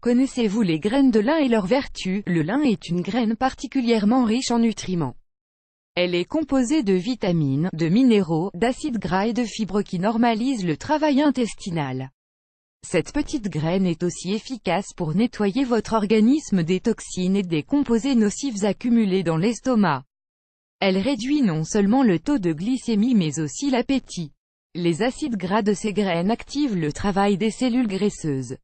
Connaissez-vous les graines de lin et leurs vertus? Le lin est une graine particulièrement riche en nutriments. Elle est composée de vitamines, de minéraux, d'acides gras et de fibres qui normalisent le travail intestinal. Cette petite graine est aussi efficace pour nettoyer votre organisme des toxines et des composés nocifs accumulés dans l'estomac. Elle réduit non seulement le taux de glycémie mais aussi l'appétit. Les acides gras de ces graines activent le travail des cellules graisseuses.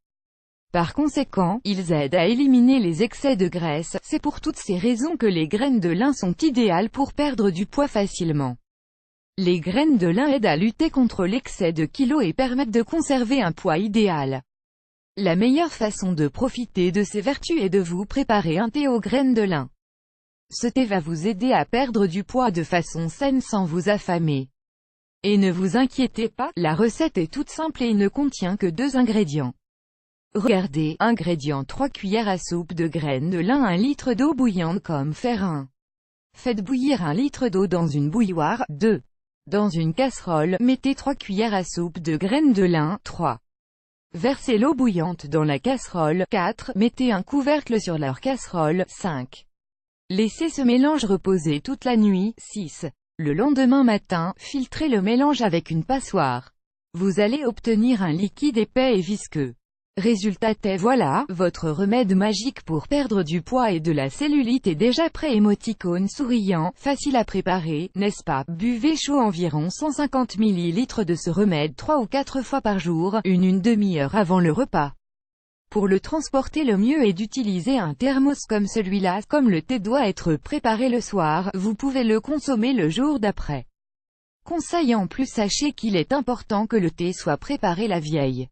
Par conséquent, ils aident à éliminer les excès de graisse. C'est pour toutes ces raisons que les graines de lin sont idéales pour perdre du poids facilement. Les graines de lin aident à lutter contre l'excès de kilos et permettent de conserver un poids idéal. La meilleure façon de profiter de ces vertus est de vous préparer un thé aux graines de lin. Ce thé va vous aider à perdre du poids de façon saine sans vous affamer. Et ne vous inquiétez pas, la recette est toute simple et ne contient que 2 ingrédients. Regardez, ingrédients 3 cuillères à soupe de graines de lin, 1 litre d'eau bouillante comme faire 1. Faites bouillir 1 litre d'eau dans une bouilloire. 2. Dans une casserole, mettez 3 cuillères à soupe de graines de lin. 3. Versez l'eau bouillante dans la casserole. 4. Mettez un couvercle sur leur casserole. 5. Laissez ce mélange reposer toute la nuit. 6. Le lendemain matin, filtrez le mélange avec une passoire. Vous allez obtenir un liquide épais et visqueux. Résultat est voilà, votre remède magique pour perdre du poids et de la cellulite est déjà prêt. Émoticône souriant, facile à préparer, n'est-ce pas? Buvez chaud environ 150 ml de ce remède 3 ou 4 fois par jour, une demi-heure avant le repas. Pour le transporter, le mieux est d'utiliser un thermos comme celui-là. Comme le thé doit être préparé le soir, vous pouvez le consommer le jour d'après. Conseil en plus, sachez qu'il est important que le thé soit préparé la veille.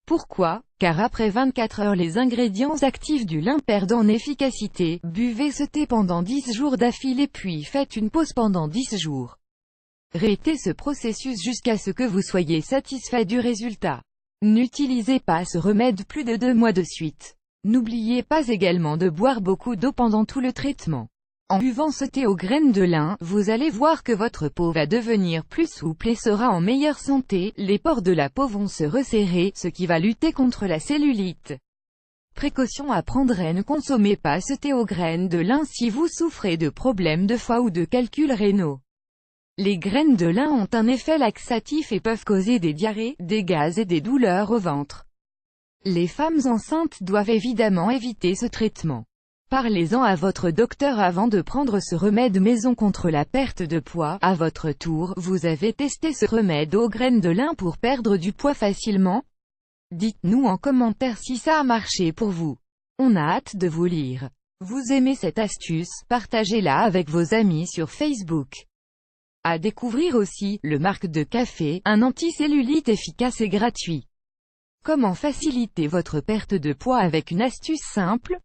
Pourquoi? Car après 24 heures les ingrédients actifs du lin perdent en efficacité. Buvez ce thé pendant 10 jours d'affilée puis faites une pause pendant 10 jours. Répétez ce processus jusqu'à ce que vous soyez satisfait du résultat. N'utilisez pas ce remède plus de 2 mois de suite. N'oubliez pas également de boire beaucoup d'eau pendant tout le traitement. En buvant ce thé aux graines de lin, vous allez voir que votre peau va devenir plus souple et sera en meilleure santé, les pores de la peau vont se resserrer, ce qui va lutter contre la cellulite. Précaution à prendre: ne consommez pas ce thé aux graines de lin si vous souffrez de problèmes de foie ou de calculs rénaux. Les graines de lin ont un effet laxatif et peuvent causer des diarrhées, des gaz et des douleurs au ventre. Les femmes enceintes doivent évidemment éviter ce traitement. Parlez-en à votre docteur avant de prendre ce remède maison contre la perte de poids. À votre tour, vous avez testé ce remède aux graines de lin pour perdre du poids facilement? Dites-nous en commentaire si ça a marché pour vous. On a hâte de vous lire. Vous aimez cette astuce? Partagez-la avec vos amis sur Facebook. À découvrir aussi, le Marc de Café, un anticellulite efficace et gratuit. Comment faciliter votre perte de poids avec une astuce simple?